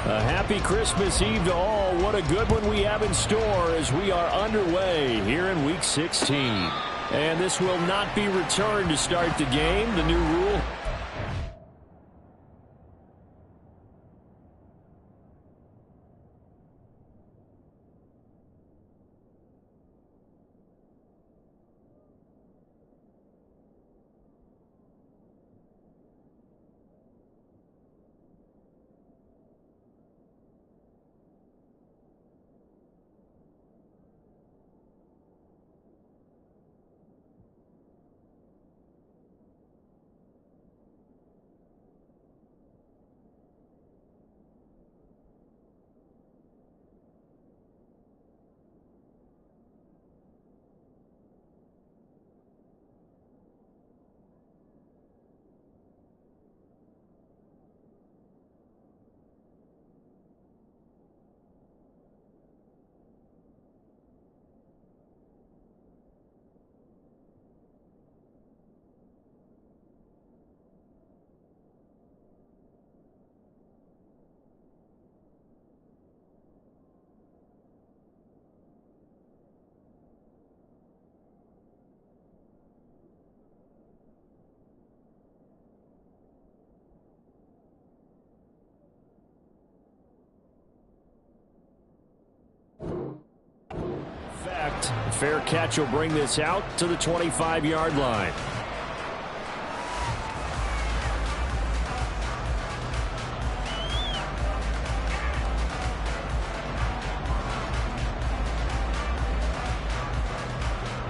A happy Christmas Eve to all. What a good one we have in store as we are underway here in Week 16. And this will not be returned to start the game. The new rule. A fair catch will bring this out to the 25-yard line.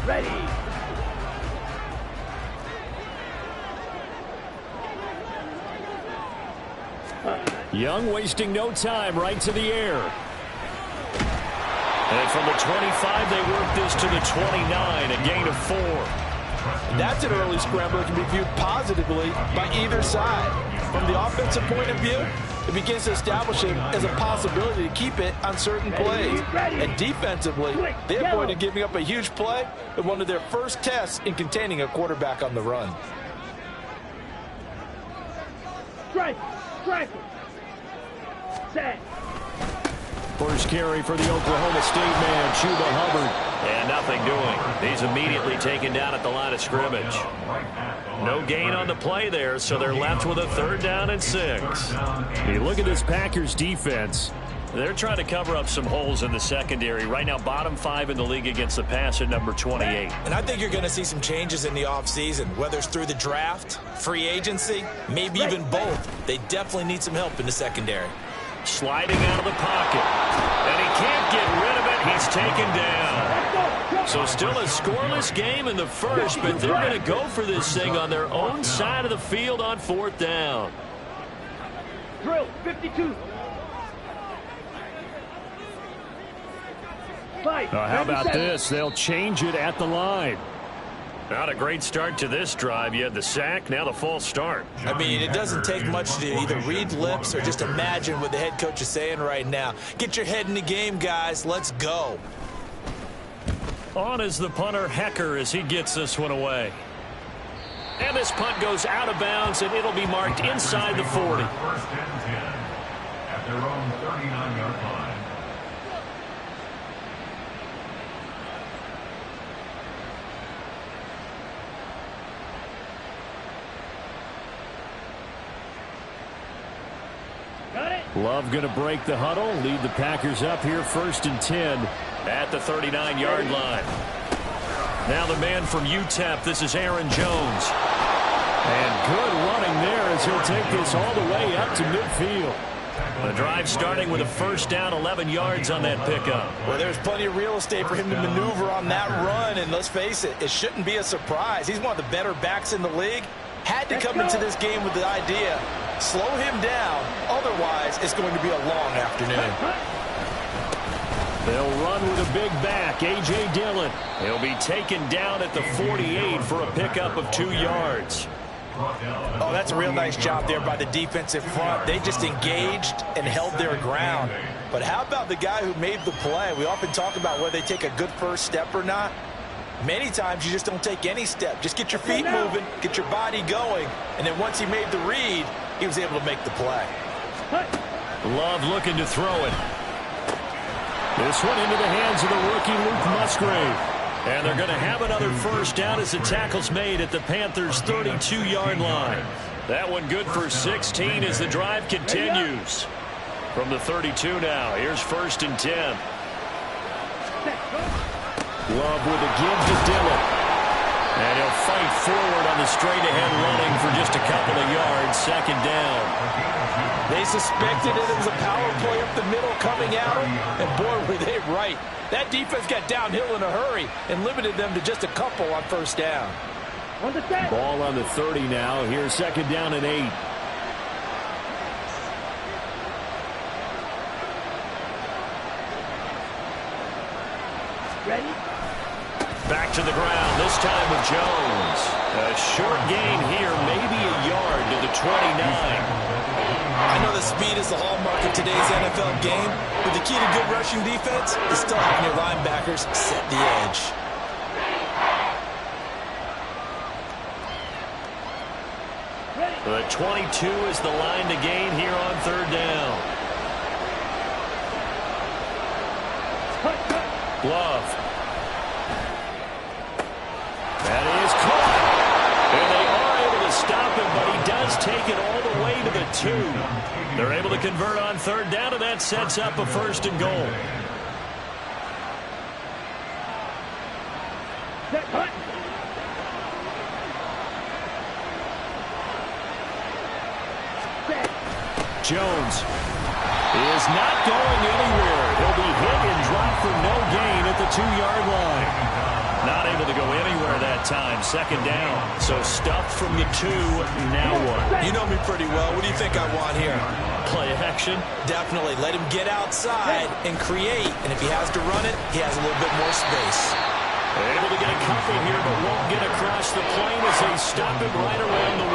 Ready. Young wasting no time, right to the air. And from the 25, they work this to the 29, a gain of 4. That's an early scramble that can be viewed positively by either side. From the offensive point of view, it begins to establish it as a possibility to keep it on certain plays. And defensively, they avoided giving up a huge play in one of their first tests in containing a quarterback on the run. Strike! Strike! Set! First carry for the Oklahoma State man, Chuba Hubbard. And nothing doing. He's immediately taken down at the line of scrimmage. No gain on the play there, so they're left with a 3rd down and 6. You look at this Packers defense. They're trying to cover up some holes in the secondary. Right now, bottom 5 in the league against the pass at number 28. And I think you're going to see some changes in the offseason, whether it's through the draft, free agency, maybe even both. They definitely need some help in the secondary. Sliding out of the pocket. And he can't get rid of it. He's taken down. So still a scoreless game in the first, but they're going to go for this thing on their own side of the field on 4th down. Drill 52. How about this? They'll change it at the line. Not a great start to this drive. You had the sack, now the false start. I mean, it doesn't take much to either read lips or just imagine what the head coach is saying right now. Get your head in the game, guys. Let's go. On is the punter, Hecker, as he gets this one away. And this punt goes out of bounds, and it'll be marked inside the 40. First and 10 at their own 39-yard line. Love going to break the huddle, lead the Packers up here 1st and 10 at the 39-yard line. Now the man from UTEP, this is Aaron Jones. And good running there as he'll take this all the way up to midfield. The drive starting with a 1st down, 11 yards on that pickup. Well, there's plenty of real estate for him to maneuver on that run, and let's face it, it shouldn't be a surprise. He's one of the better backs in the league. Had to come into this game with the idea, slow him down, otherwise it's going to be a long afternoon. They'll run with a big back, A.J. Dillon. He'll be taken down at the 48 for a pickup of 2 yards. Oh, that's a real nice job there by the defensive front. They just engaged and held their ground. But how about the guy who made the play? We often talk about whether they take a good first step or not. Many times you just don't take any step. Just get your feet moving, get your body going, and then once he made the read, he was able to make the play. Love looking to throw it. This one into the hands of the rookie Luke Musgrave. And they're going to have another first down as the tackle's made at the Panthers' 32-yard line. That one good for 16 as the drive continues. From the 32 now, here's 1st and 10. Love with a give to Dillon. And he'll fight forward on the straight-ahead running for just a couple of yards. 2nd down. They suspected it was a power play up the middle coming at them, and boy, were they right. That defense got downhill in a hurry and limited them to just a couple on 1st down. Ball on the 30 now. Here's 2nd down and 8. Ready? Back to the ground, this time with Jones. A short gain here, maybe a yard to the 29. I know that speed is the hallmark of today's NFL game, but the key to good rushing defense is still having your linebackers set the edge. The 22 is the line to gain here on 3rd down. Glove. That is caught. And they are able to stop him, but he does take it all the way to the 2. They're able to convert on 3rd down, and that sets up a 1st and goal. Jones is not going anywhere. He'll be hit and dropped for no gain at the 2-yard line. Not able to go anywhere that time. 2nd down. So stuffed from the 2. Now what? You know me pretty well. What do you think I want here? Play action? Definitely. Let him get outside and create. And if he has to run it, he has a little bit more space. Able to get a couple here, but won't get across the plane as they stop him right around the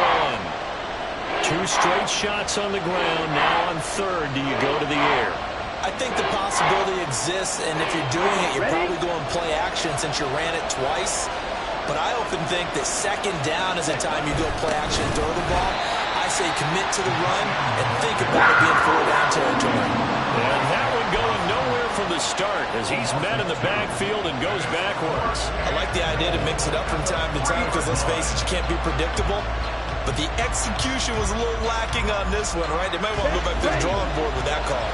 1. 2 straight shots on the ground. Now on 3rd, do you go to the air? I think the possibility exists, and if you're doing it, you're probably going play action since you ran it twice. But I often think that 2nd down is the time you go play action and throw the ball. I say commit to the run and think about it being 4-down territory. And that one going nowhere from the start as he's met in the backfield and goes backwards. I like the idea to mix it up from time to time because, let's face it, you can't be predictable. But the execution was a little lacking on this one, right? They might want to go back to the drawing board with that call.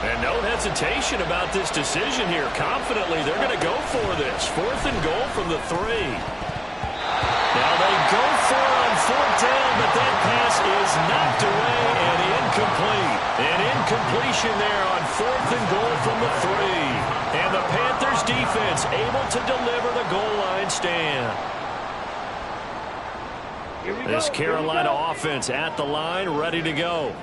And no hesitation about this decision here. Confidently, they're going to go for this. 4th and goal from the 3. Now they go for it on 4th down, but that pass is knocked away and incomplete. An incompletion there on 4th and goal from the 3. And the Panthers defense able to deliver the goal line stand. This Carolina offense at the line, ready to go.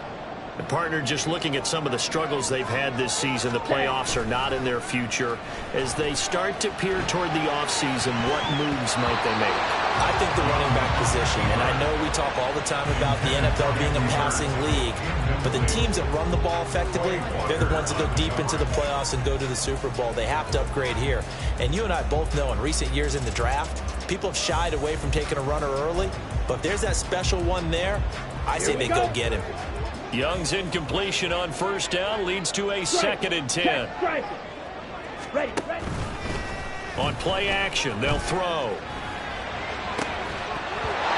The partner just looking at some of the struggles they've had this season. The playoffs are not in their future. As they start to peer toward the offseason, what moves might they make? I think the running back position, and I know we talk all the time about the NFL being a passing league, but the teams that run the ball effectively, they're the ones that go deep into the playoffs and go to the Super Bowl. They have to upgrade here. And you and I both know in recent years in the draft, people have shied away from taking a runner early, but if there's that special one there, I say they go get him. Young's incompletion on 1st down leads to a 2nd and 10. Ready. On play action, they'll throw.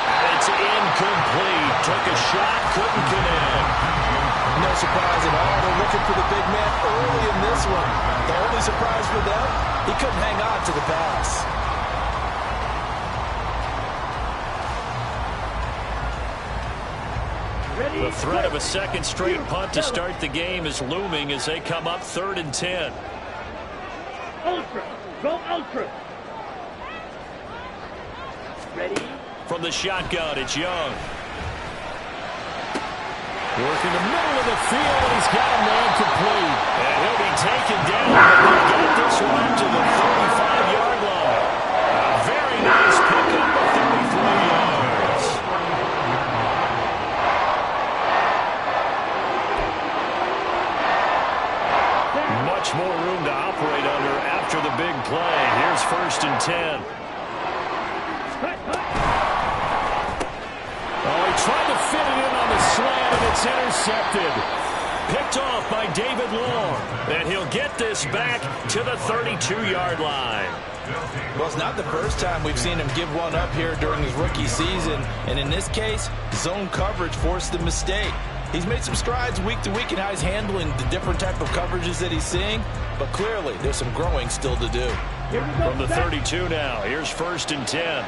And it's incomplete. Took a shot, couldn't connect. No surprise at all. They're looking for the big man early in this one. The only surprise for them, he couldn't hang on to the pass. The threat of a 2nd straight punt to start the game is looming as they come up 3rd and 10. Ultra. Go ultra. Ready? From the shotgun, it's Young. Working the middle of the field, and he's got a man complete. And he'll be taken down, but they'll get this one to the 35-yard line. A very nice pickup of 33 yards. Much more room to operate under after the big play. Here's 1st and 10. Oh, he tried to fit it in on the slant, and it's intercepted. picked off by David Long. And he'll get this back to the 32-yard line. Well, it's not the first time we've seen him give one up here during his rookie season. And in this case, zone coverage forced the mistake. He's made some strides week to week in how he's handling the different type of coverages that he's seeing. But clearly, there's some growing still to do. From the 32 now, here's 1st and 10.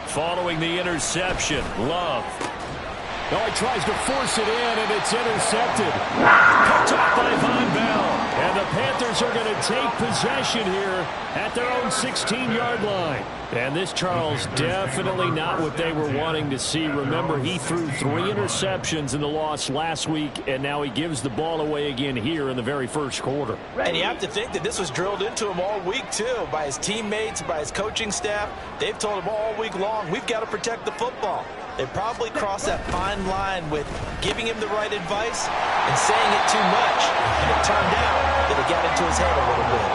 Following the interception, Love. Oh, he tries to force it in, and it's intercepted. Picked off by Von Bell. And the Panthers are going to take possession here at their own 16-yard line. And this, Charles, definitely not what they were wanting to see. Remember, he threw 3 interceptions in the loss last week, and now he gives the ball away again here in the very first quarter. And you have to think that this was drilled into him all week, too, by his teammates, by his coaching staff. They've told him all week long, we've got to protect the football. They probably crossed that fine line with giving him the right advice and saying it too much. And it turned out that it got into his head a little bit.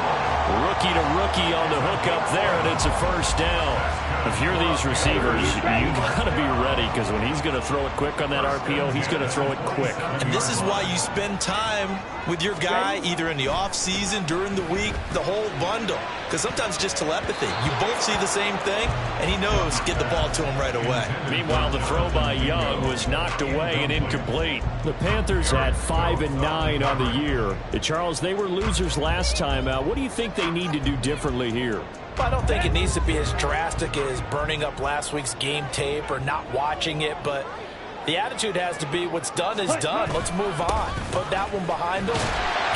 Rookie to rookie on the hook up there, and it's a 1st down. If you're these receivers, you got to be ready, because when he's going to throw it quick on that RPO, he's going to throw it quick. And this is why you spend time with your guy either in the offseason, during the week, the whole bundle. Because sometimes just telepathy. You both see the same thing, and he knows get the ball to him right away. Meanwhile, the throw by Young was knocked away and incomplete. The Panthers had 5 and 9 on the year. Charles, they were losers last time out. What do you think they need to do differently here? I don't think it needs to be as drastic as burning up last week's game tape or not watching it, but the attitude has to be what's done is done. Let's move on. Put that one behind them,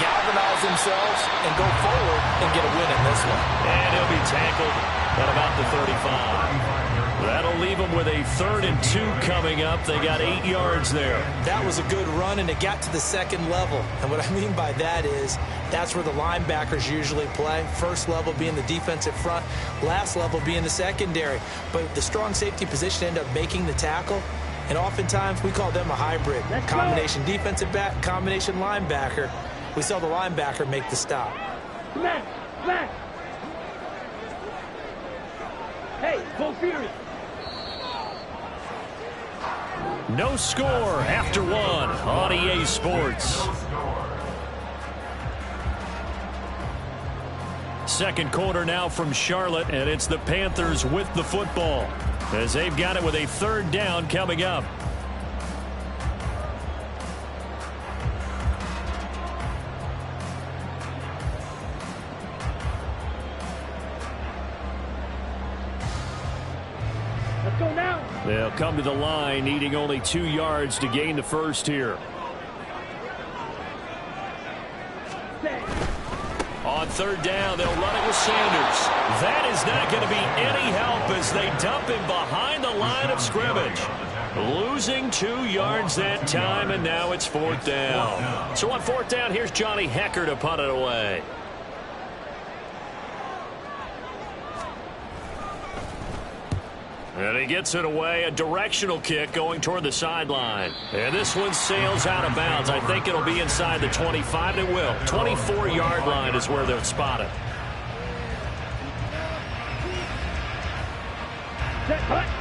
galvanize themselves, and go forward and get a win in this one. And he'll be tackled at about the 35. That'll leave them with a 3rd and 2 coming up. They got 8 yards there. That was a good run, and it got to the 2nd level. And what I mean by that is that's where the linebackers usually play. First level being the defensive front, last level being the secondary. But the strong safety position ended up making the tackle. And oftentimes we call them a hybrid. Combination defensive back, combination linebacker. We saw the linebacker make the stop. Smash! Smash! Hey, go Fury! No score after 1 on EA Sports. 2nd quarter now from Charlotte, and it's the Panthers with the football as they've got it with a 3rd down coming up. Let's go now! They'll come to the line, needing only 2 yards to gain the 1st here. On 3rd down, they'll run it with Sanders. That is not going to be any help as they dump him behind the line of scrimmage. Losing 2 yards that time, and now it's 4th down. So on 4th down, here's Johnny Hecker to punt it away. And he gets it away, a directional kick going toward the sideline. And this one sails out of bounds. I think it'll be inside the 25. It will. 24-yard line is where they'll spot it.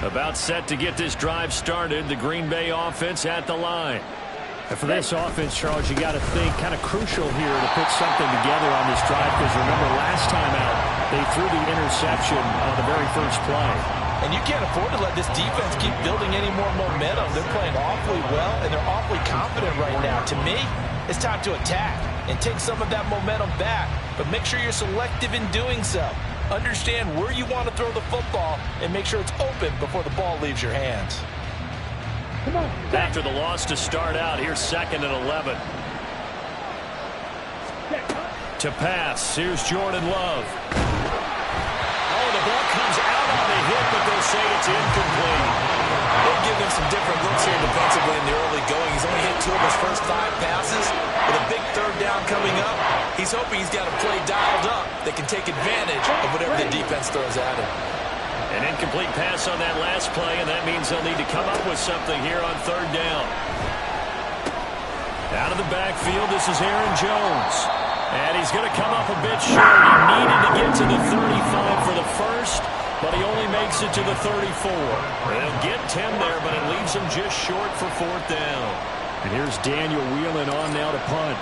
About set to get this drive started. The Green Bay offense at the line. And for this offense, Charles, you got to think kind of crucial here to put something together on this drive, because remember last time out, they threw the interception on the very first play. And you can't afford to let this defense keep building any more momentum. They're playing awfully well, and they're awfully confident right now. To me, it's time to attack and take some of that momentum back. But make sure you're selective in doing so. Understand where you want to throw the football and make sure it's open before the ball leaves your hands. Come on. After the loss to start out, here's 2nd and 11. To pass, here's Jordan Love. Oh, the ball comes out on the hit, but they'll say it's incomplete. They'll give him some different looks here defensively in the early going. He's only hit 2 of his first 5 passes. With a big 3rd down coming up, he's hoping he's got a play dialed up that can take advantage of whatever the defense throws at him. An incomplete pass on that last play, and that means they'll need to come up with something here on 3rd down. Out of the backfield, this is Aaron Jones. And he's going to come up a bit short. He needed to get to the 35 for the first. but he only makes it to the 34. They'll get 10 there, but it leaves him just short for 4th down. And here's Daniel Whelan on now to punt.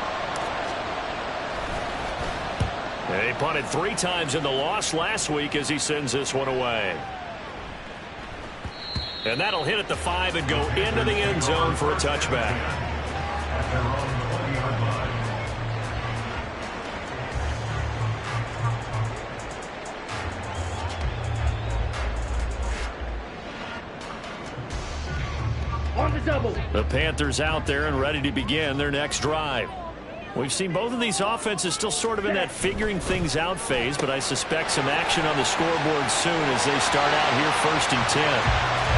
He punted 3 times in the loss last week as he sends this one away. And that'll hit at the 5 and go into the end zone for a touchback. On the double. The Panthers out there and ready to begin their next drive. We've seen both of these offenses still sort of in that figuring things out phase, but I suspect some action on the scoreboard soon as they start out here 1st and 10.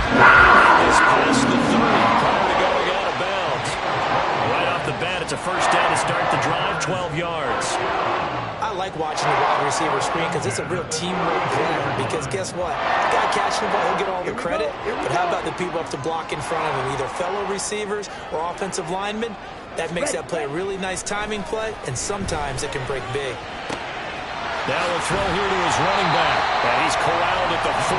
It's past the 30 prior to going out of bounds. Right off the bat, it's a 1st down to start the drive, 12 yards. I like watching the wide receiver screen because it's a real teamwork play. Because guess what? The guy catching the ball, he'll get all the credit. But how about the people up to block in front of him, either fellow receivers or offensive linemen? That makes that play a really nice timing play, and sometimes it can break big. Now a throw here to his running back. And he's corralled at the 40,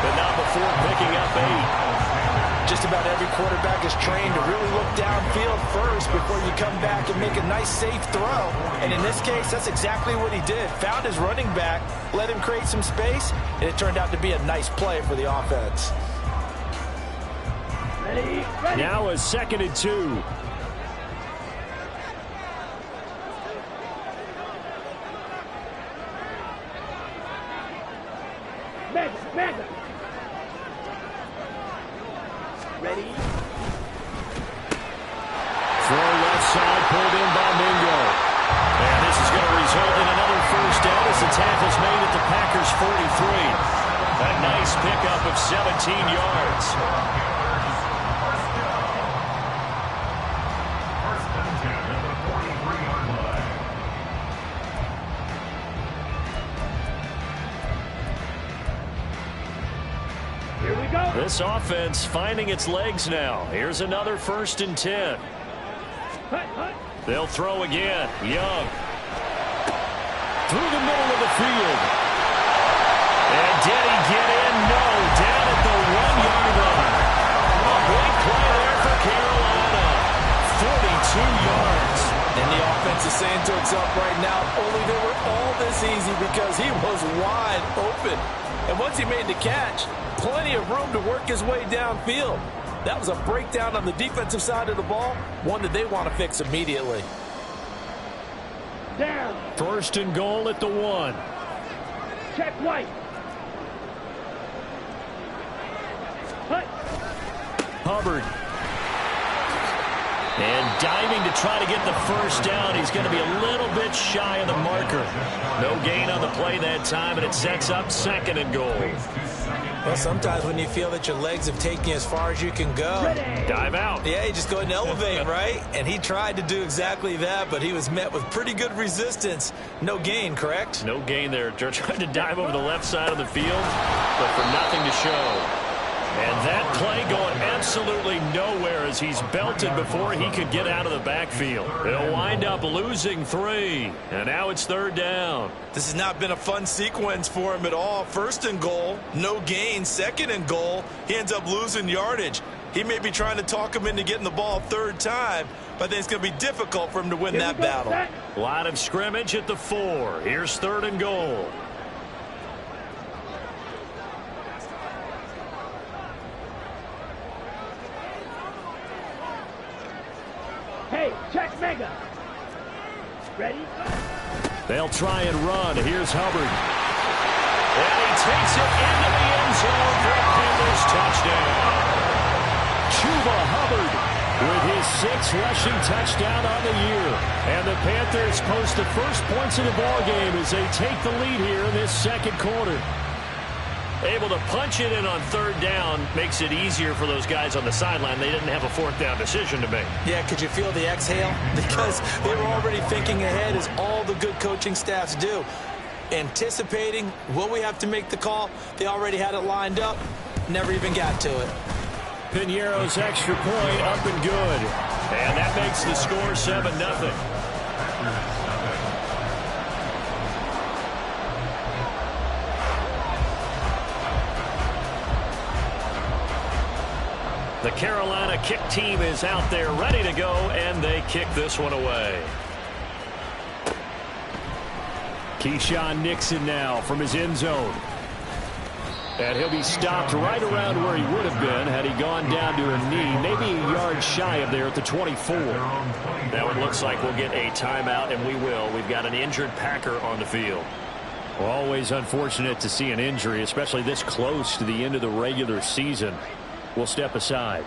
but not before picking up 8. Just about every quarterback is trained to really look downfield first before you come back and make a nice, safe throw. And in this case, that's exactly what he did. Found his running back, let him create some space, and it turned out to be a nice play for the offense. Ready. Now a 2nd and 2. Mega. Ready. Throw left side, pulled in by Mingo. And this is going to result in another 1st down as the tackle's made at the Packers' 43. A nice pickup of 17 yards. Here we go. This offense finding its legs now. Here's another 1st and 10. Hut. They'll throw again. Young. Through the middle of the field. And did he get in? No. Down at the 1-yard line. A big play there for Carolina. 42 yards. And the offense is saying to itself right now, only they were all this easy because he was wide open. And once he made the catch, plenty of room to work his way downfield. That was a breakdown on the defensive side of the ball, one that they want to fix immediately. Down. 1st and goal at the 1. Check White. Hut. Hubbard. And diving to try to get the 1st down. He's going to be a little bit shy of the marker. No gain on the play that time, and it sets up 2nd and goal. Well, sometimes when you feel that your legs have taken you as far as you can go. Dive out. Yeah, you just go ahead and elevate, right? And he tried to do exactly that, but he was met with pretty good resistance. No gain, correct? No gain there. Trying to dive over the left side of the field, but for nothing to show. And that play going absolutely nowhere as he's belted before he could get out of the backfield. They'll wind up losing 3. And now it's 3rd down. This has not been a fun sequence for him at all. 1st and goal, no gain. 2nd and goal, he ends up losing yardage. He may be trying to talk him into getting the ball 3rd time, but I think it's going to be difficult for him to win that battle. A lot of scrimmage at the 4. Here's 3rd and goal. Hey, check Mega. Ready? They'll try and run. Here's Hubbard. And he takes it into the end zone for a Panthers touchdown. Chuba Hubbard with his 6th rushing touchdown on the year. And the Panthers post the first points of the ballgame as they take the lead here in this 2nd quarter. Able to punch it in on 3rd down makes it easier for those guys on the sideline. They didn't have a 4th down decision to make. Yeah, could you feel the exhale? Because they were already thinking ahead, as all the good coaching staffs do. Anticipating, will we have to make the call? They already had it lined up, never even got to it. Piñeiro's extra point up and good. And that makes the score 7-0. The Carolina kick team is out there ready to go, and they kick this one away. Keyshawn Nixon now from his end zone. And he'll be stopped right around where he would have been had he gone down to a knee, maybe a yard shy of there at the 24. Now it looks like we'll get a timeout, and we will. We've got an injured Packer on the field. Well, always unfortunate to see an injury, especially this close to the end of the regular season. We'll step aside.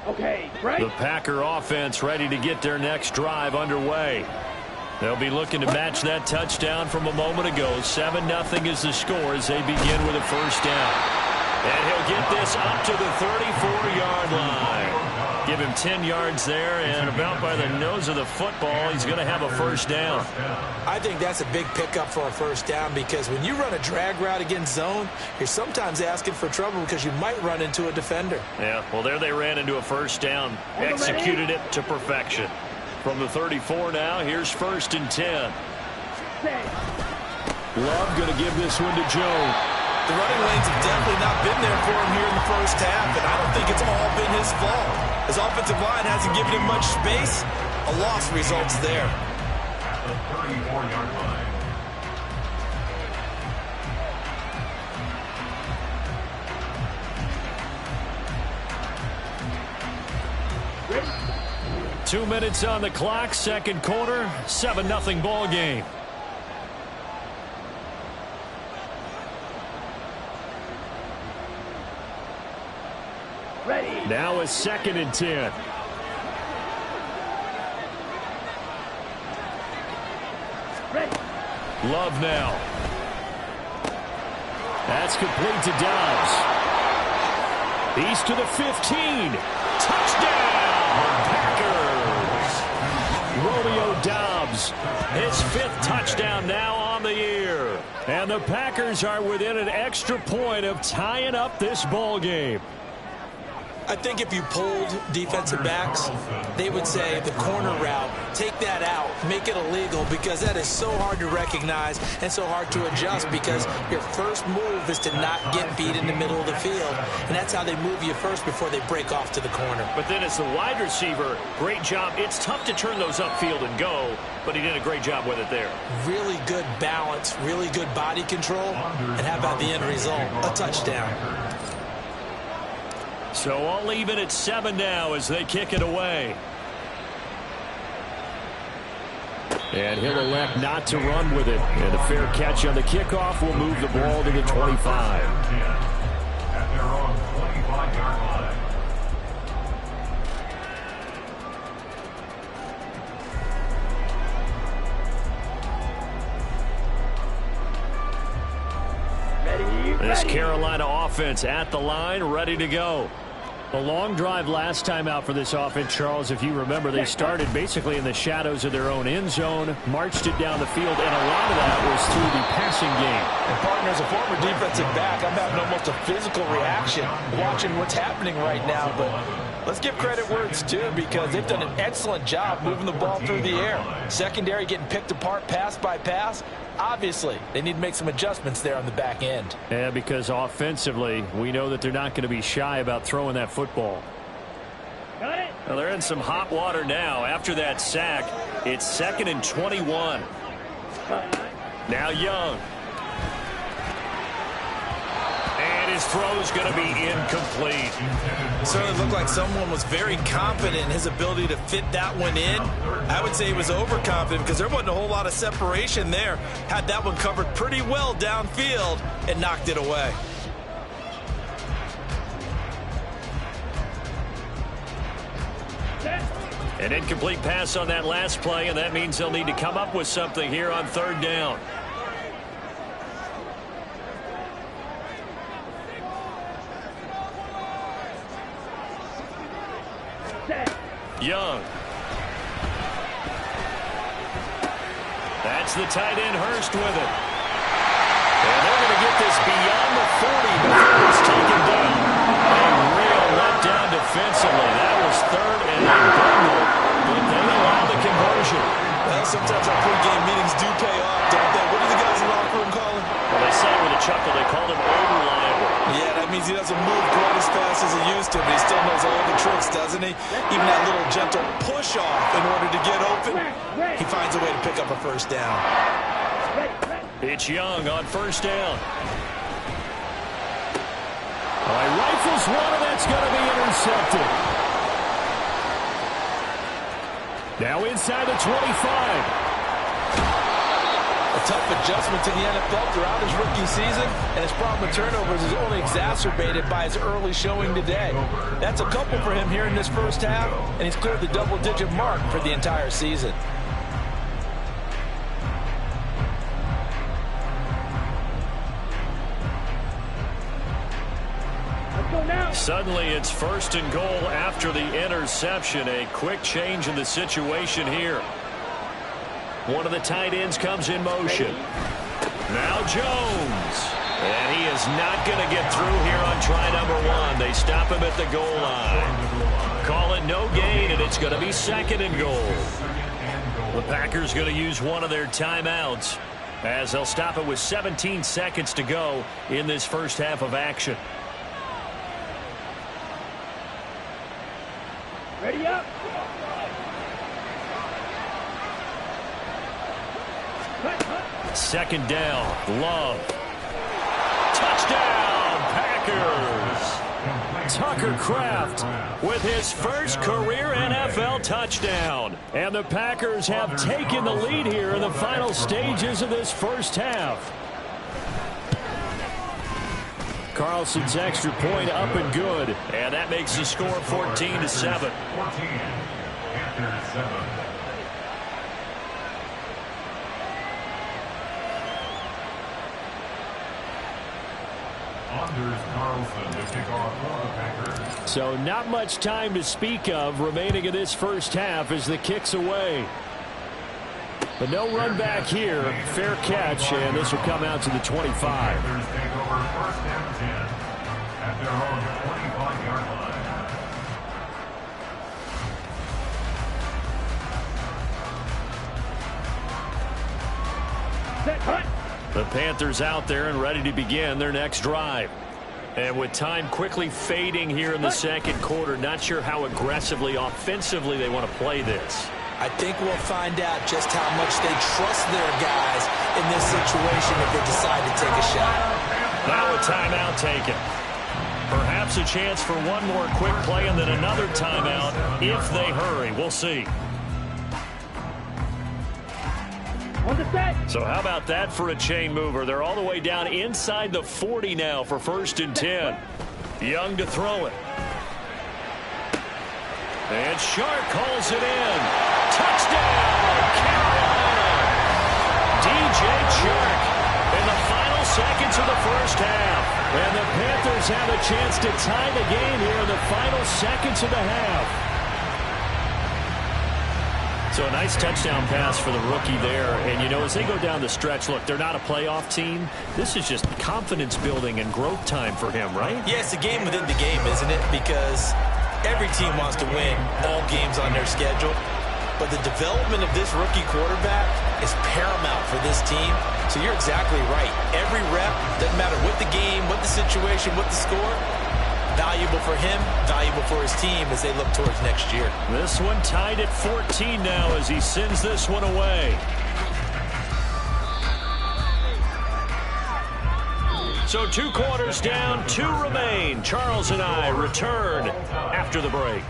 Okay, right. The Packer offense ready to get their next drive underway. They'll be looking to match that touchdown from a moment ago. 7-0 is the score as they begin with a first down. And he'll get this up to the 34-yard line. Give him 10 yards there, and about by the nose of the football, he's going to have a first down. I think that's a big pickup for a first down because when you run a drag route against zone, you're sometimes asking for trouble because you might run into a defender. Yeah, well, there they ran into a first down. Executed it to perfection. From the 34 now, here's 1st and 10. Love going to give this one to Joe. The running lanes have definitely not been there for him here in the first half, and I don't think it's all been his fault. His offensive line hasn't given him much space. A loss results there. At the 34-yard line. Ready? 2 minutes on the clock, second quarter, 7-0 ball game. Ready. Now a 2nd and 10. Ready. Love now. That's complete to Dobbs. He's to the 15. Touchdown, Packers. Romeo Dobbs, His 5th touchdown now on the year. and the Packers are within an extra point of tying up this ball game. I think if you polled defensive backs, they would say the corner route, take that out, make it illegal, because that is so hard to recognize and so hard to adjust because your first move is to not get beat in the middle of the field, and that's how they move you first before they break off to the corner. But then as the wide receiver, great job. It's tough to turn those upfield and go, but he did a great job with it there. Really good balance, really good body control, and how about the end result? A touchdown. So all even at 7 now as they kick it away. And he'll elect not to run with it. And a fair catch on the kickoff will move the ball to the 25. At their own 25-yard line. This Carolina offense at the line, ready to go. A long drive last time out for this offense, Charles. If you remember, they started basically in the shadows of their own end zone, marched it down the field, and a lot of that was through the passing game. And partner, as a former defensive back, I'm having almost a physical reaction watching what's happening right now. But let's give credit where it's due because they've done an excellent job moving the ball through the air. Secondary getting picked apart pass by pass. Obviously, they need to make some adjustments there on the back end. Yeah, because offensively, we know that they're not going to be shy about throwing that football. Got it. Well, they're in some hot water now. After that sack, it's 2nd and 21. Now Young. And his throw's going to be incomplete. Certainly looked like someone was very confident in his ability to fit that one in. I would say he was overconfident because there wasn't a whole lot of separation there. Had that one covered pretty well downfield and knocked it away. An incomplete pass on that last play, and that means they'll need to come up with something here on 3rd down. Young. That's the tight end Hurst with it. And they're going to get this beyond the 40 before it's taken down. A real letdown defensively. That was 3rd and a bungle, but they allowed the conversion. Well, sometimes our pregame meetings do pay off, don't they? What do the guys in the locker room call it? Well, they say means he doesn't move quite as fast as he used to, but he still knows all the tricks, doesn't he? Even that little gentle push-off in order to get open, he finds a way to pick up a first down. It's Young on first down. All right, rifles one, and that's going to be intercepted. Now inside the 25. A tough adjustment to the NFL throughout his rookie season, and his problem with turnovers is only exacerbated by his early showing today. That's a couple for him here in this first half, and he's cleared the double-digit mark for the entire season. Suddenly it's first and goal after the interception. A quick change in the situation here. One of the tight ends comes in motion. Now Jones. And he is not going to get through here on try number one. They stop him at the goal line. Call it no gain, and it's going to be second and goal. The Packers going to use one of their timeouts as they'll stop it with 17 seconds to go in this first half of action. Ready up. Second down. Love. Touchdown, Packers. Tucker Kraft with his first career NFL touchdown. And the Packers have taken the lead here in the final stages of this first half. Carlson's extra point up and good. And that makes the score 14-7. 14. Panthers 7. Anders Carlson to kick off for the Packers. So not much time to speak of remaining in this first half as the kick's away. But no run back here. Fair catch, and this will come out to the 25. Panthers take over first and 10 at their own 25-yard line. Set, hunt. The Panthers out there and ready to begin their next drive. And with time quickly fading here in the second quarter, not sure how aggressively, offensively they want to play this. I think we'll find out just how much they trust their guys in this situation if they decide to take a shot. Now a timeout taken. Perhaps a chance for one more quick play and then another timeout if they hurry. We'll see. On the set. So how about that for a chain mover? They're all the way down inside the 40 now for first and 10. Young to throw it. And Shark calls it in. Touchdown, Carolina. DJ Shark in the final seconds of the first half. And the Panthers have a chance to tie the game here in the final seconds of the half. So a nice touchdown pass for the rookie there. And, you know, as they go down the stretch, look, they're not a playoff team. This is just confidence building and growth time for him, right? Yeah, it's a game within the game, isn't it? Because every team wants to win all games on their schedule. But the development of this rookie quarterback is paramount for this team. So you're exactly right. Every rep, doesn't matter what the game, what the situation, what the score, valuable for him, valuable for his team as they look towards next year. This one tied at 14 now as he sends this one away. So 2 quarters down, 2 remain. Charles and I return after the break.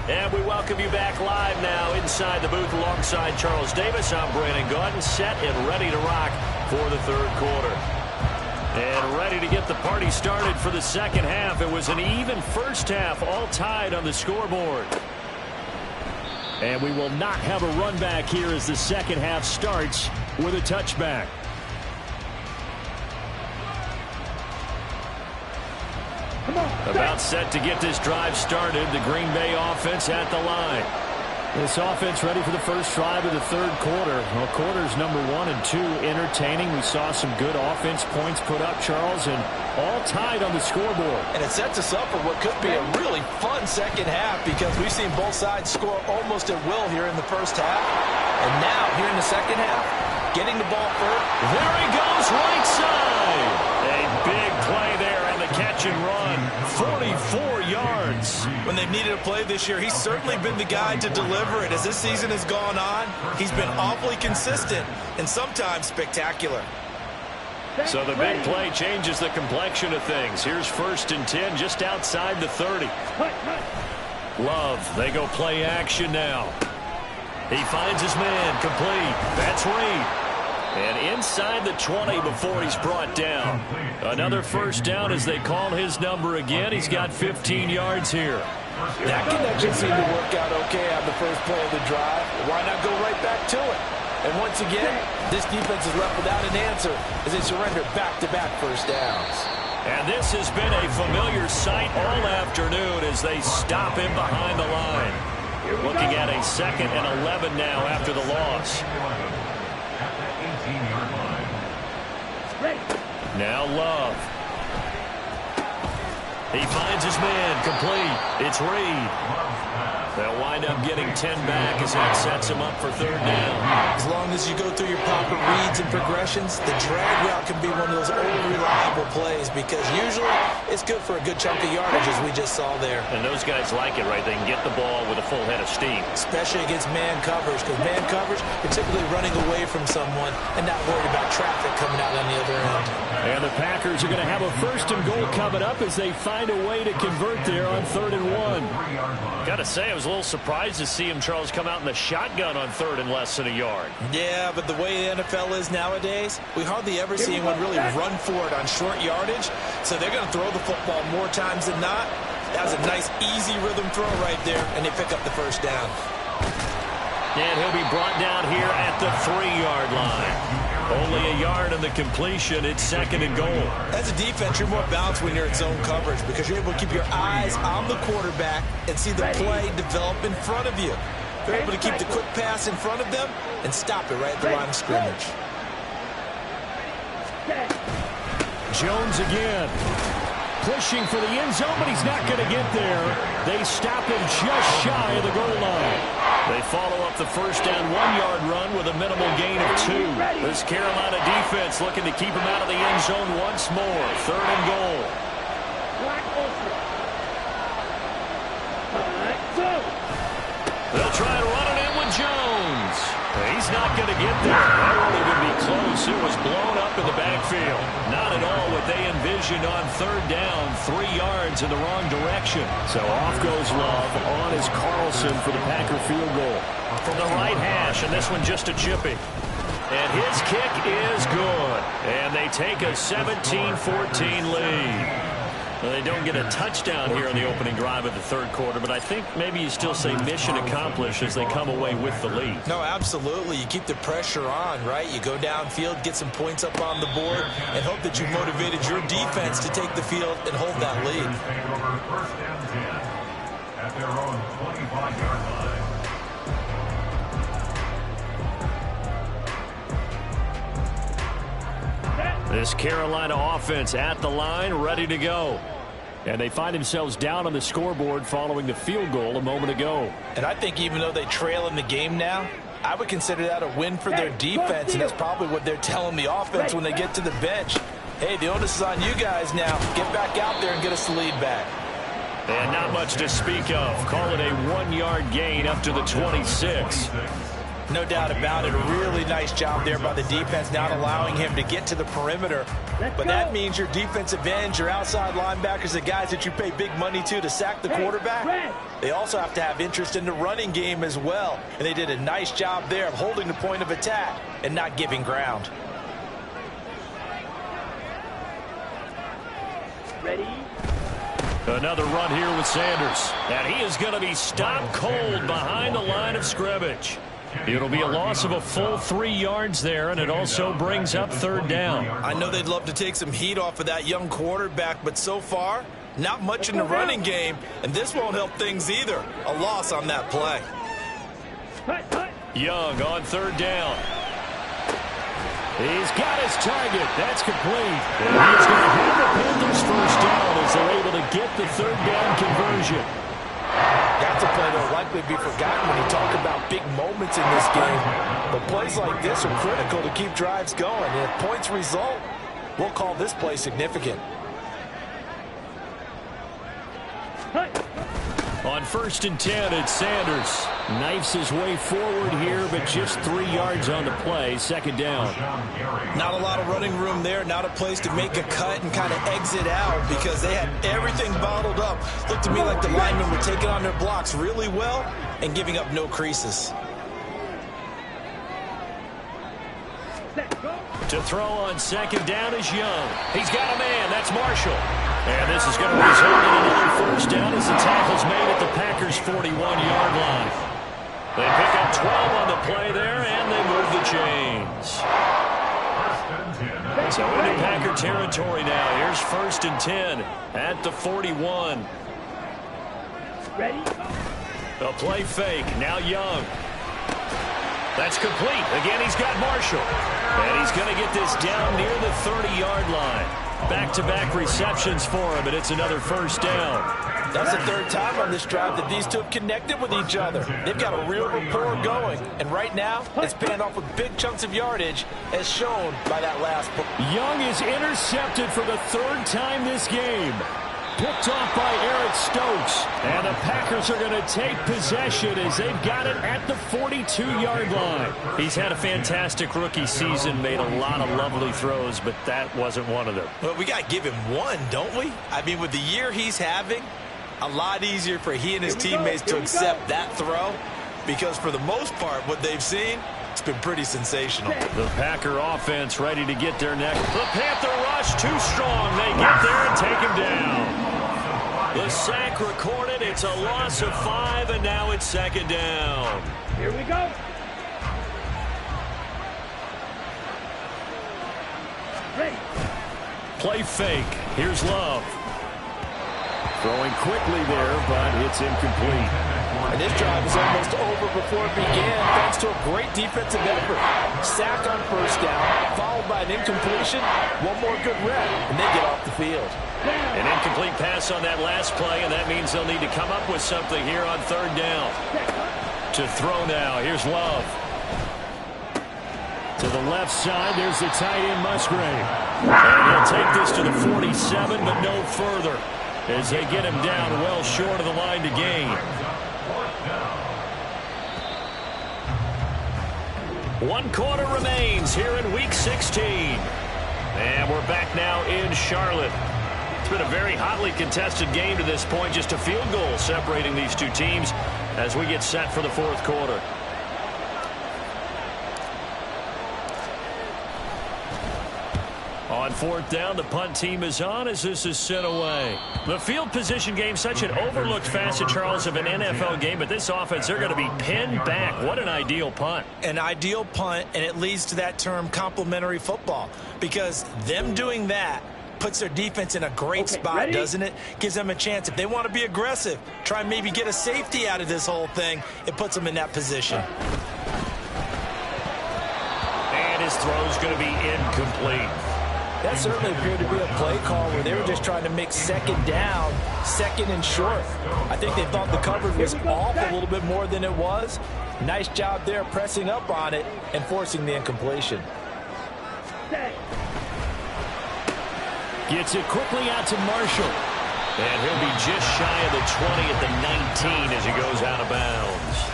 And we welcome you back live now inside the booth alongside Charles Davis. I'm Brandon Gaudin, set and ready to rock for the third quarter. And ready to get the party started for the second half. It was an even first half, all tied on the scoreboard. And we will not have a run back here as the second half starts with a touchback. About set to get this drive started. The Green Bay offense at the line. This offense ready for the first drive of the third quarter. Well, quarters number 1 and 2 entertaining. We saw some good offense points put up, Charles, and all tied on the scoreboard. And it sets us up for what could be a really fun second half because we've seen both sides score almost at will here in the first half. And now, here in the second half, getting the ball first. There he goes, right side. A big play there on the catch and run. 44 yards. When they've needed a play this year, he's certainly been the guy to deliver it. As this season has gone on, he's been awfully consistent and sometimes spectacular. So the big play changes the complexion of things. Here's 1st and 10 just outside the 30. Love, they go play action now. He finds his man, complete. That's Reed. And inside the 20 before he's brought down. Another first down as they call his number again. He's got 15 yards here. That connection seemed to work out okay on the first play of the drive. Why not go right back to it? And once again, this defense is left without an answer as they surrender back-to-back first downs. And this has been a familiar sight all afternoon as they stop him behind the line. Looking at a 2nd and 11 now after the loss. Now Love. He finds his man, complete. It's Reed. They'll wind up getting 10 back as that sets him up for 3rd down. As long as you go through your proper reads and progressions, the drag route can be one of those old reliable plays because usually it's good for a good chunk of yardage as we just saw there. And those guys like it, right? They can get the ball with a full head of steam. Especially against man coverage because man coverage, you're typically running away from someone and not worried about traffic coming out on the other end. And the Packers are going to have a 1st and goal coming up as they find a way to convert there on 3rd and 1. Got to say, I was a little surprised to see him, Charles, come out in the shotgun on 3rd and less than a yard. Yeah, but the way the NFL is nowadays, we hardly ever see anyone really run for it on short yardage. So they're going to throw the football more times than not. That was a nice, easy rhythm throw right there, and they pick up the first down. And he'll be brought down here at the 3-yard line. Only a yard on the completion. It's 2nd and goal. As a defense, you're more balanced when you're in zone coverage because you're able to keep your eyes on the quarterback and see the play develop in front of you. You're able to keep the quick pass in front of them and stop it right at the line of scrimmage. Jones again. Pushing for the end zone, but he's not going to get there. They stop him just shy of the goal line. They follow up the first down 1-yard run with a minimal gain of 2. This Carolina defense looking to keep him out of the end zone once more. 3rd and goal. They'll try to run it in with Jones. He's not going to get there. That won't even be close. It was blown up in the backfield. Not at all what they envisioned on 3rd down. 3 yards in the wrong direction. So off goes Love. On is Carlson for the Packer field goal. From the right hash, and this one just a chippy. And his kick is good. And they take a 17-14 lead. Well, they don't get a touchdown here in the opening drive of the 3rd quarter, but I think maybe you still say mission accomplished as they come away with the lead. No, absolutely. You keep the pressure on, right? You go downfield, get some points up on the board, and hope that you motivated your defense to take the field and hold that lead. First and 10 at their own 25-yard line. This Carolina offense at the line, ready to go. And they find themselves down on the scoreboard following the field goal a moment ago. And I think even though they trail in the game now, I would consider that a win for their defense, and that's probably what they're telling the offense when they get to the bench. Hey, the onus is on you guys now. Get back out there and get us the lead back. And not much to speak of. Call it a 1-yard gain up to the 26. No doubt about it. A really nice job there by the defense, not allowing him to get to the perimeter. But that means your defensive ends, your outside linebackers, the guys that you pay big money to sack the quarterback, they also have to have interest in the running game as well. And they did a nice job there of holding the point of attack and not giving ground. Ready? Another run here with Sanders. And he is going to be stopped cold behind the line of scrimmage. It'll be a loss of a full 3 yards there, and it also brings up 3rd down. I know they'd love to take some heat off of that young quarterback, but so far, not much in the running game, and this won't help things either. A loss on that play. Young on third down. He's got his target. That's complete. And he's going to have the Panthers first down as they're able to get the third down conversion. That's a play that will likely be forgotten when you talk about big moments in this game. But plays like this are critical to keep drives going. And if points result, we'll call this play significant. On 1st and 10, it's Sanders. Knifes his way forward here, but just 3 yards on the play. Second down. Not a lot of running room there. Not a place to make a cut and kind of exit out because they had everything bottled up. Looked to me like the linemen were taking on their blocks really well and giving up no creases. To throw on second down is Young. He's got a man. That's Marshall. And this is going to result in another first down as the tackle's made at the Packers' 41-yard line. They pick up 12 on the play there, and they move the chains. So into Packer territory now. Here's 1st and 10 at the 41. Ready? A play fake. Now Young. That's complete. Again, he's got Marshall. And he's going to get this down near the 30-yard line. Back-to-back receptions for him, and it's another first down. That's the third time on this drive that these two have connected with each other. They've got a real rapport going. And right now, it's paying off with big chunks of yardage, as shown by that last play. Young is intercepted for the 3rd time this game. Picked off by Eric Stokes. And the Packers are going to take possession as they've got it at the 42-yard line. He's had a fantastic rookie season, made a lot of lovely throws, but that wasn't one of them. Well, we got to give him one, don't we? I mean, with the year he's having, a lot easier for he and his teammates to accept that throw because for the most part, what they've seen, it's been pretty sensational. The Packer offense ready to get their next. The Panther rush too strong. They get there and take him down. The sack recorded. It's a loss of 5, and now it's second down. Here we go. Ready. Play fake. Here's Love. Throwing quickly there, but it's incomplete. And this drive is almost over before it began thanks to a great defensive effort. Sack on first down, followed by an incompletion, one more good rep, and they get off the field. An incomplete pass on that last play, and that means they'll need to come up with something here on third down. To throw now, here's Love. To the left side, there's the tight end Musgrave. And he'll take this to the 47, but no further, as they get him down well short of the line to gain. 1 quarter remains here in Week 16. And we're back now in Charlotte. It's been a very hotly contested game to this point. Just a field goal separating these two teams as we get set for the 4th quarter. On 4th down, the punt team is on as this is sent away. The field position game, such an overlooked facet, Charles, of an NFL game, but this offense, they're going to be pinned back. What an ideal punt. An ideal punt, and it leads to that term complementary football because them doing that puts their defense in a great spot, doesn't it? Gives them a chance. If they want to be aggressive, try and maybe get a safety out of this whole thing, it puts them in that position. And his throw's going to be incomplete. That certainly appeared to be a play call where they were just trying to make second down, second and short. I think they thought the coverage was off a little bit more than it was. Nice job there pressing up on it and forcing the incompletion. Gets it quickly out to Marshall. And he'll be just shy of the 20 at the 19 as he goes out of bounds.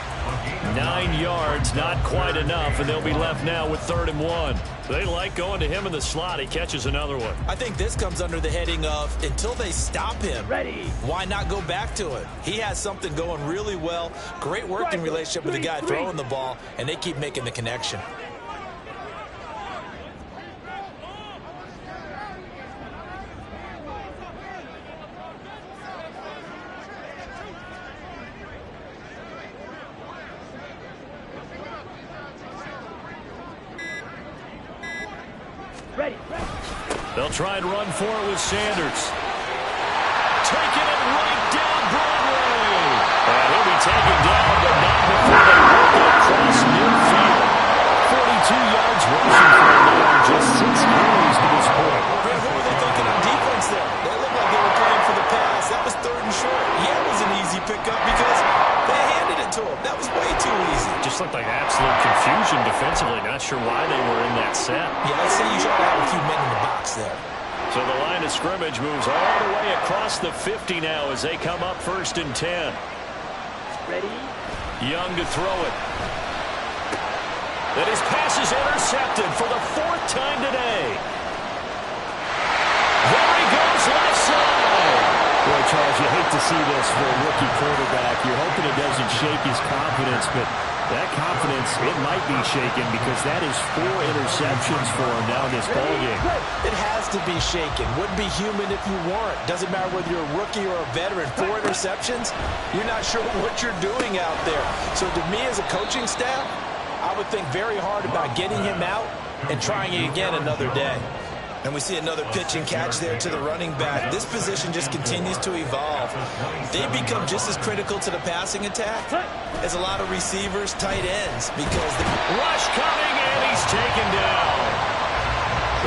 9 yards, not quite enough, and they'll be left now with 3rd and 1. They like going to him in the slot. He catches another one. I think this comes under the heading of until they stop him, Ready. why not go back to it? He has something going really well. Great working relationship with the guy throwing the ball, and they keep making the connection. Ready. They'll try and run for it with Sanders. Taking it right down Broadway. And he'll be taken down, but not before they work it looked like absolute confusion defensively. Not sure why they were in that set. Yeah, let's say you try to have a few men in the box there. So the line of scrimmage moves all the way across the 50 now as they come up 1st and 10. Ready? Young to throw it. And his pass is intercepted for the 4th time today. There he goes, left side. Boy, Charles, you hate to see this for a rookie quarterback. You're hoping it doesn't shake his confidence, but that confidence, it might be shaken because that is 4 interceptions for him now in this ballgame. It has to be shaken. Wouldn't be human if you weren't. Doesn't matter whether you're a rookie or a veteran. 4 interceptions, you're not sure what you're doing out there. So to me as a coaching staff, I would think very hard about getting him out and trying it again another day. And we see another pitch and catch there to the running back. This position just continues to evolve. They become just as critical to the passing attack as a lot of receivers, tight ends, because the rush coming, and he's taken down.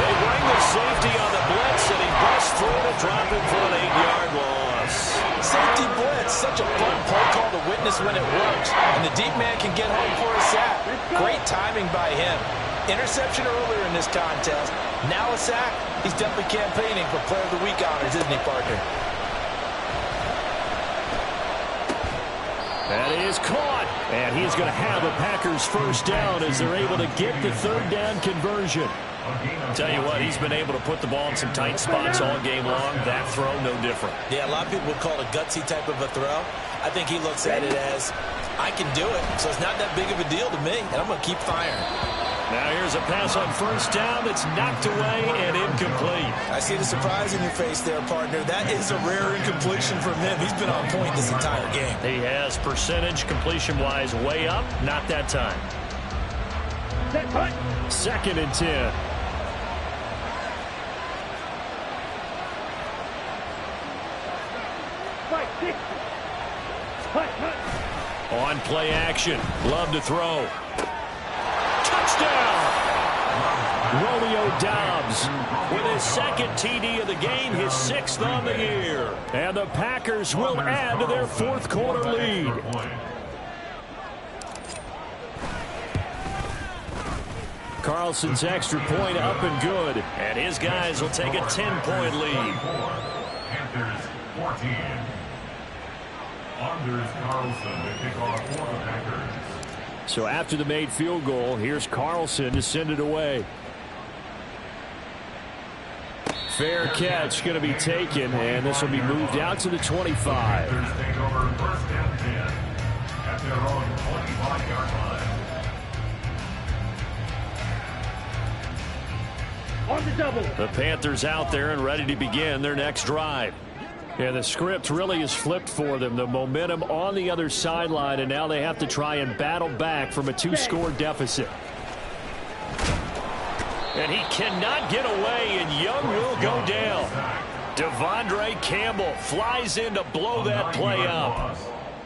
They bring the safety on the blitz, and he busts through to drop him for an 8-yard loss. Safety blitz, such a fun play call to witness when it works. And the deep man can get home for a sack. Great timing by him. Interception earlier in this contest. Now a sack. He's definitely campaigning for Player of the Week honors, isn't he, partner? That is caught. And he's going to have a Packers first down as they're able to get the 3rd down conversion. Tell you what, he's been able to put the ball in some tight spots all game long. That throw, no different. Yeah, a lot of people would call it a gutsy type of a throw. I think he looks at it as, I can do it, so it's not that big of a deal to me, and I'm going to keep firing. Now here's a pass on 1st down that's knocked away and incomplete. I see the surprise in your face there, partner. That is a rare incompletion from him. He's been on point this entire game. He has percentage completion-wise way up. Not that time. 2nd and 10. On play action. Love to throw. Touchdown! Romeo Doubs with his 2nd TD of the game, his 6th on the year. And the Packers will add to their 4th quarter lead. Carlson's extra point up and good. And his guys will take a 10-point lead. Panthers 14. Anders Carlson to kick off for the Packers. So after the made field goal, here's Carlson to send it away. Fair catch going to be taken, and this will be moved out to the 25. Panthers take over 1st and 10 at their own 25-yard line. On the double. The Panthers out there and ready to begin their next drive. And the script really is flipped for them. The momentum on the other sideline, and now they have to try and battle back from a 2-score deficit. And he cannot get away, and Young will go down. Devondre Campbell flies in to blow that play up.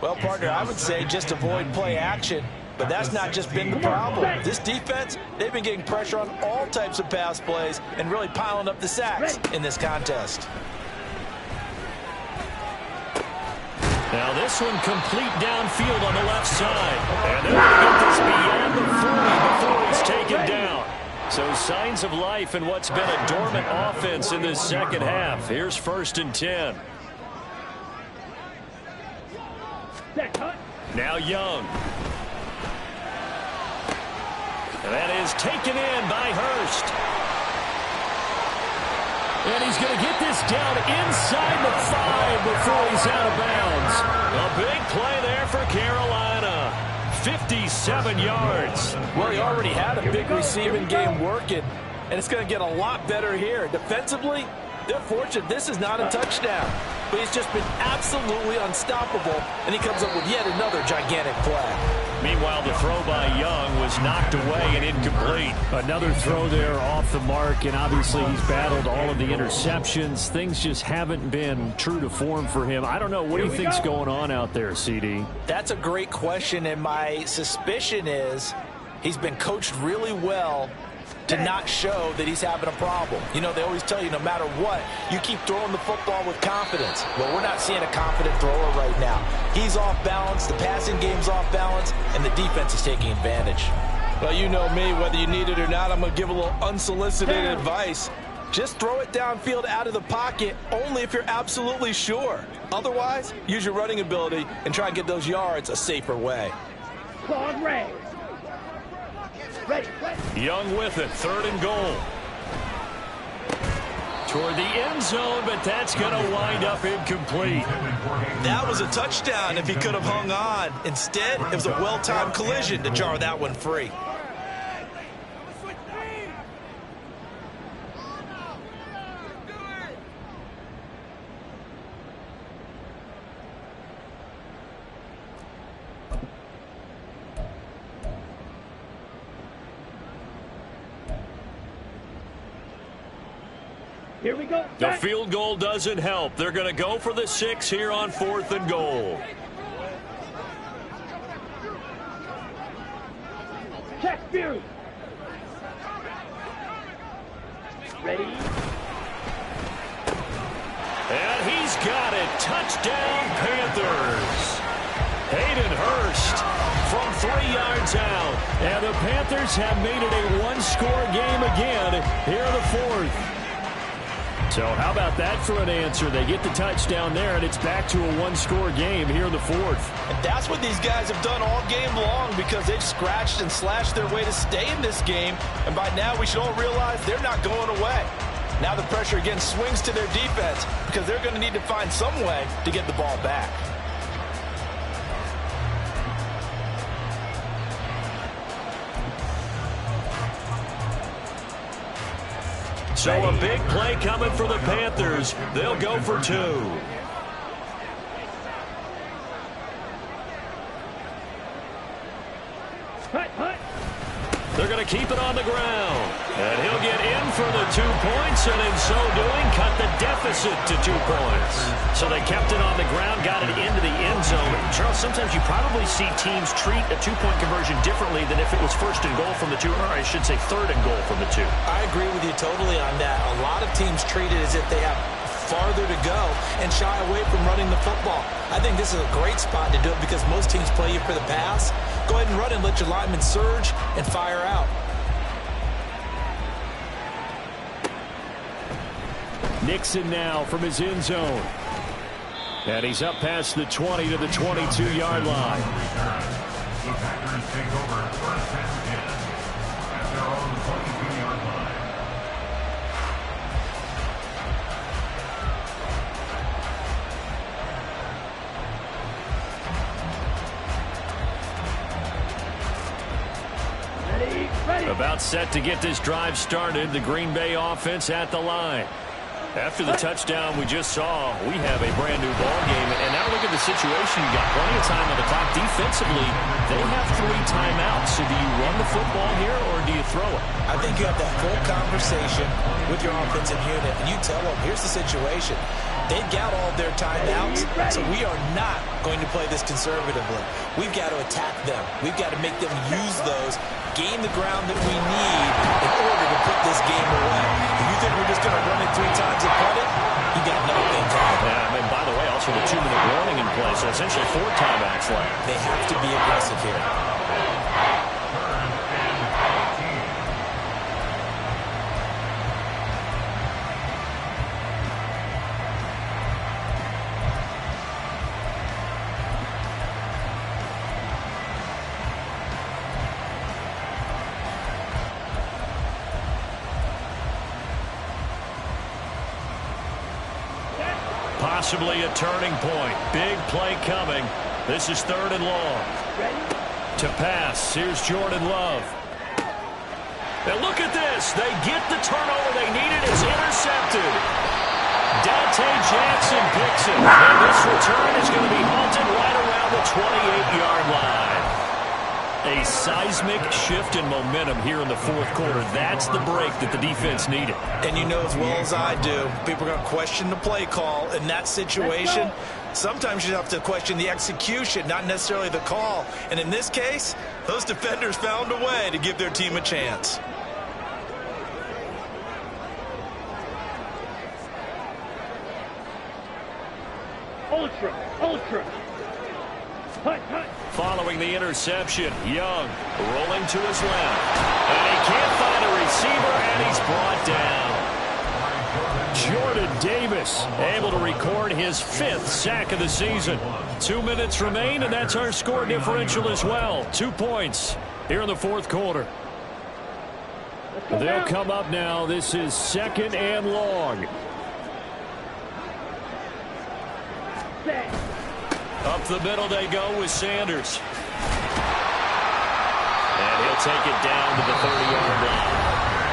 Well, partner, I would say just avoid play action. But that's not just been the problem. This defense, they've been getting pressure on all types of pass plays and really piling up the sacks in this contest. Now this one complete downfield on the left side. And they're going to get this beyond the 40 before he's taken down. So signs of life in what's been a dormant offense in this 2nd half. Here's 1st and 10. Now Young. And that is taken in by Hurst. And he's going to get this down inside the 5 before he's out of bounds. A big play there for Carolina. 57 yards. Well, he already had a big receiving game working, and it's going to get a lot better here. Defensively, they're fortunate this is not a touchdown. But he's just been absolutely unstoppable, and he comes up with yet another gigantic play. Meanwhile, the throw by Young was knocked away and incomplete. Another throw there off the mark, and obviously he's battled all of the interceptions. Things just haven't been true to form for him. I don't know. What do you think's going on out there, CD? That's a great question, and my suspicion is he's been coached really well to not show that he's having a problem. You know, they always tell you no matter what, you keep throwing the football with confidence. Well, we're not seeing a confident thrower right now. He's off balance, the passing game's off balance, and the defense is taking advantage. Well, you know me, whether you need it or not, I'm going to give a little unsolicited advice. Just throw it downfield out of the pocket only if you're absolutely sure. Otherwise, use your running ability and try and get those yards a safer way. Claude Ray. Ready. Young with it, 3rd and goal. Toward the end zone, but that's going to wind up incomplete. That was a touchdown if he could have hung on. Instead, it was a well-timed collision to jar that one free. Here we go. The field goal doesn't help. They're going to go for the 6 here on 4th and goal. Check view. Ready. And he's got it. Touchdown, Panthers. Hayden Hurst from 3 yards out. And the Panthers have made it a one-score game again here in the 4th. So how about that for an answer? They get the touchdown there, and it's back to a one-score game here in the 4th. And that's what these guys have done all game long because they've scratched and slashed their way to stay in this game. And by now, we should all realize they're not going away. Now the pressure again swings to their defense because they're going to need to find some way to get the ball back. So a big play coming for the Panthers. They'll go for 2. They're going to keep it on the ground. And he'll get in for the 2 points, and in so doing, cut the deficit to 2 points. So they kept it on the ground, got it into the end zone. Charles, sometimes you probably see teams treat a 2-point conversion differently than if it was 1st and goal from the 2, or I should say 3rd and goal from the 2. I agree with you totally on that. A lot of teams treat it as if they have farther to go and shy away from running the football. I think this is a great spot to do it because most teams play you for the pass. Go ahead and run and let your linemen surge and fire out. Nixon now from his end zone. And he's up past the 20 to the 22-yard line. The Packers take over 1st and 10 at their own 22-yard line. Ready. About set to get this drive started. The Green Bay offense at the line. After the touchdown we just saw, we have a brand-new ball game. And now look at the situation. You got plenty of time on the clock. Defensively, they have 3 timeouts. So do you run the football here or do you throw it? I think you have that full conversation with your offensive unit, and you tell them, here's the situation. They've got all their timeouts, so we are not going to play this conservatively. We've got to attack them. We've got to make them use those, gain the ground that we need in order to put this game away. If you think we're just going to run it 3 times and punt it, you got nothing coming. Yeah, and by the way, also the 2-minute warning in place. So essentially 4 timeouts left. They have to be aggressive here. Possibly a turning point. Big play coming. This is 3rd and long. To pass. Here's Jordan Love. And look at this. They get the turnover they needed. It's intercepted. Dante Jackson picks it. And this return is going to be halted right around the 28-yard line. A seismic shift in momentum here in the 4th quarter. That's the break that the defense needed. And you know as well as I do, people are going to question the play call in that situation. Sometimes you have to question the execution, not necessarily the call. And in this case, those defenders found a way to give their team a chance. Ultra. Ultra. Hut, hut. Following the interception, Young rolling to his left. And he can't find a receiver, and he's brought down. Jordan Davis able to record his 5th sack of the season. 2 minutes remain, and that's our score differential as well. 2 points here in the 4th quarter. They'll come up now. This is 2nd and long. Set. Up the middle they go with Sanders. And he'll take it down to the 30-yard line.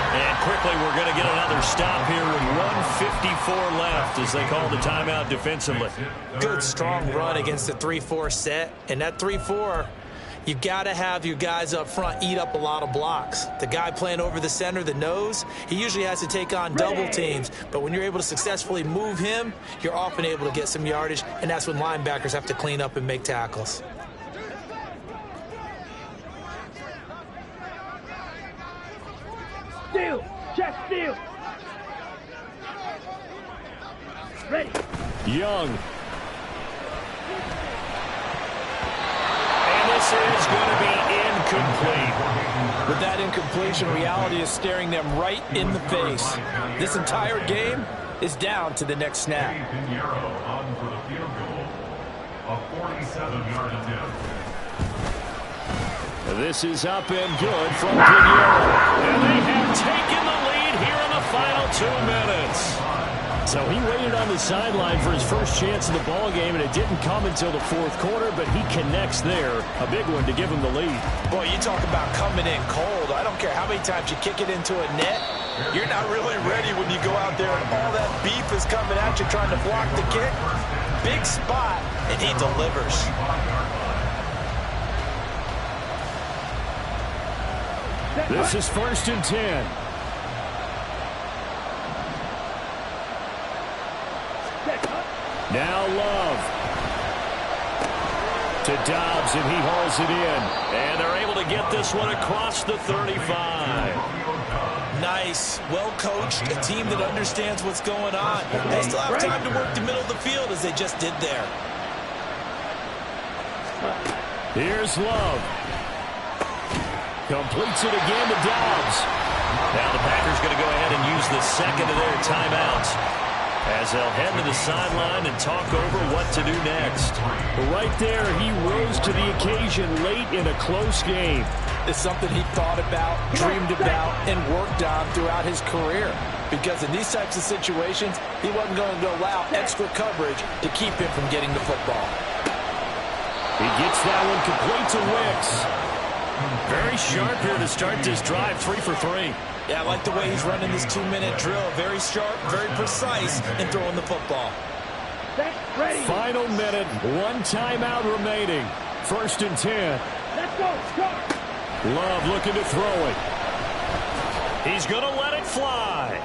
And quickly we're going to get another stop here with 1:54 left as they call the timeout defensively. Good, strong run against the 3-4 set. And that 3-4, you've got to have your guys up front eat up a lot of blocks. The guy playing over the center, the nose, he usually has to take on double teams. But when you're able to successfully move him, you're often able to get some yardage, and that's when linebackers have to clean up and make tackles. Steal. Check steal. Ready. Young. And this is going to be incomplete. With that incompletion, reality is staring them right in the face. This entire game is down to the next snap. Pinheiro on for the field goal. A 47-yard attempt. This is up and good from Pinheiro. And they have taken the lead here in the final 2 minutes. So he waited on the sideline for his first chance in the ball game, and it didn't come until the 4th quarter, but he connects there. A big one to give him the lead. Boy, you talk about coming in cold. I don't care how many times you kick it into a net. You're not really ready when you go out there and all that beef is coming at you trying to block the kick. Big spot, and he delivers. This is 1st and 10. Now Love. To Dobbs, and he hauls it in. And they're able to get this one across the 35. Nice, well-coached, a team that understands what's going on. They still have time to work the middle of the field as they just did there. Here's Love. Completes it again to Dobbs. Now the Packers going to go ahead and use the second of their timeouts as they'll head to the sideline and talk over what to do next. Right there, he rose to the occasion late in a close game. It's something he thought about, dreamed about, and worked on throughout his career. Because in these types of situations, he wasn't going to allow extra coverage to keep him from getting the football. He gets that one complete to Wicks. Very sharp here to start this drive, 3 for 3. Yeah, I like the way he's running this 2-minute drill. Very sharp, very precise in throwing the football. Set. Ready. Final minute, 1 timeout remaining. 1st and 10. Let's go. Start. Love looking to throw it. He's going to let it fly.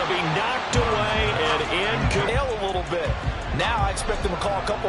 Be knocked away and in. A little bit. Now I expect them to call a couple